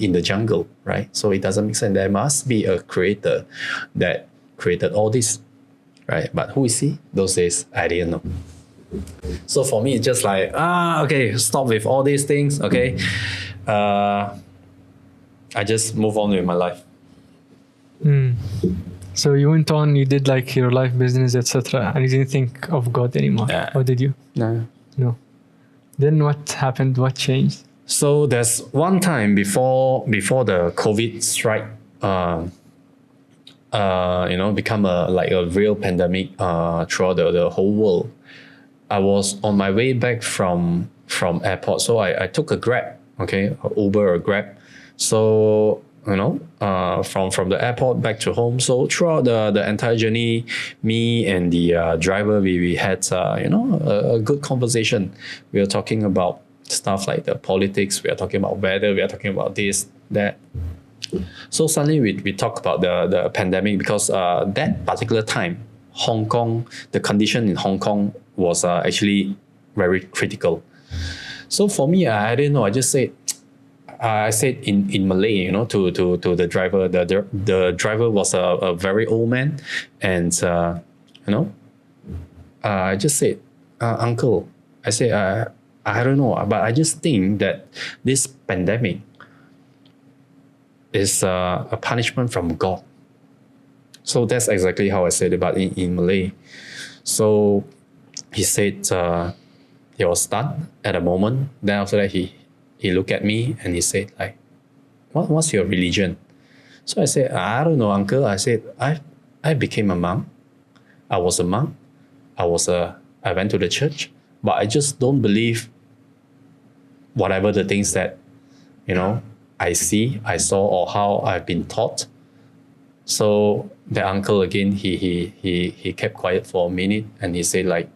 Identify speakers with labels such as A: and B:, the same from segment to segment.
A: in the jungle, right? So it doesn't make sense. There must be a creator that created all this, right? But who is he? Those days, I didn't know. So for me, it's just like, okay, stop with all these things, okay? I just move on with my life.
B: So you went on, you did like your life business, etc., and you didn't think of God anymore, or did you?
A: No.
B: Then what happened? What changed?
A: So there's one time before the COVID strike, become a real pandemic throughout the whole world. I was on my way back from airport, so I took a Grab, okay, Uber or Grab. So from the airport back to home. So throughout the entire journey, me and the driver, we had a good conversation. We were talking about stuff like the politics. We are talking about weather. We are talking about this, that. So suddenly we talk about the pandemic, because that particular time, Hong Kong, the condition in Hong Kong was actually very critical. So for me, I didn't know. I said in Malay, to the driver. The driver was a very old man, and I just said, Uncle, I said, I don't know, but I just think that this pandemic is a punishment from God. So that's exactly how I said it, but in Malay. So he said he was stunned at a moment. Then after that, he looked at me and he said, like, what's your religion? So I said, I don't know, Uncle. I said, I became a monk. I was a monk. I went to the church, but I just don't believe whatever the things that, I saw, or how I've been taught. So the uncle again, he kept quiet for a minute, and he said, like,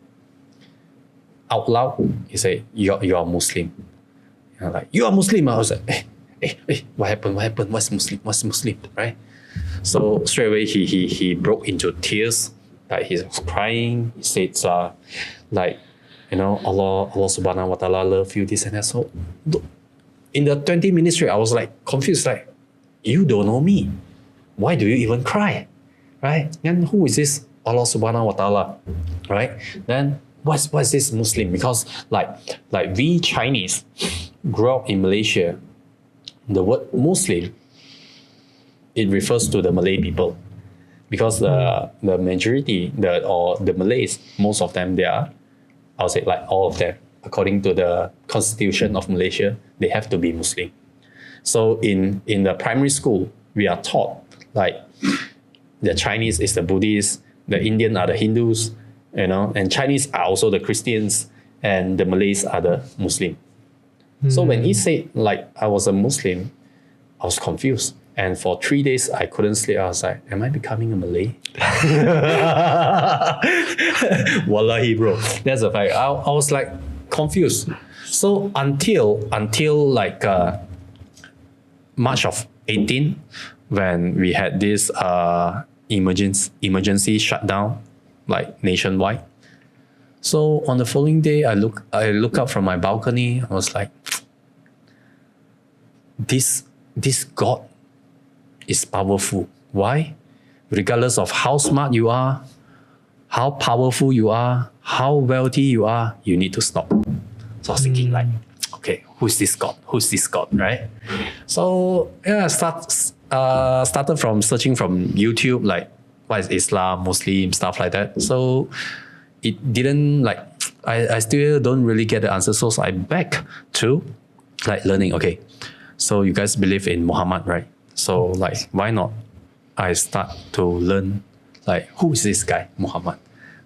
A: out loud, he said, you're Muslim. Like, you are Muslim. I was like, hey, what happened? What's Muslim, right? So straight away he broke into tears. Like, he was crying. He said, Allah subhanahu wa ta'ala love you, this and that. So in the 20 minutes straight, I was like confused, like, you don't know me. Why do you even cry? Right? And who is this Allah subhanahu wa ta'ala? Right? Then what's this Muslim? Because like we Chinese grew up in Malaysia, the word Muslim, it refers to the Malay people. Because the majority, the Malays, most of them, they are, I would say like all of them, according to the Constitution of Malaysia, they have to be Muslim. So in the primary school, we are taught like the Chinese is the Buddhists, the Indian are the Hindus, and Chinese are also the Christians, and the Malays are the Muslim. So when he said like I was a Muslim, I was confused. And for 3 days, I couldn't sleep. I was like, am I becoming a Malay? Wallahi, bro. That's a fact. I was like confused. So until like March of 18, when we had this emergency shutdown, like nationwide. So on the following day, I look up from my balcony. I was like, this God is powerful. Why? Regardless of how smart you are, how powerful you are, how wealthy you are, you need to stop. So I was thinking like, okay, who's this God? Who's this God, right? So yeah, started from searching from YouTube, like what is Islam, Muslim, stuff like that. So it didn't like, I still don't really get the answer. So I back to like learning, okay, so you guys believe in Muhammad, right? So like, why not I start to learn like, who is this guy, Muhammad,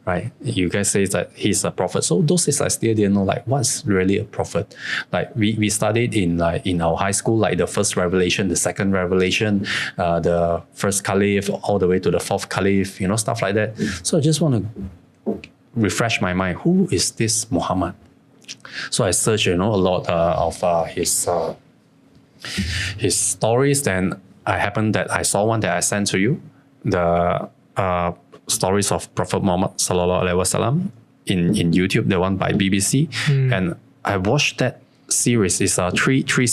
A: right? You guys say that he's a prophet. So those days I still didn't know like what's really a prophet. Like we studied in our high school, like the first revelation, the second revelation, the first caliph, all the way to the fourth caliph, stuff like that. So I just want to refresh my mind. Who is this Muhammad? So I searched, a lot of his stories. Then I saw one that I sent to you, the stories of Prophet Muhammad sallallahu alaihi wasallam in YouTube, the one by BBC, and I watched that series. It's three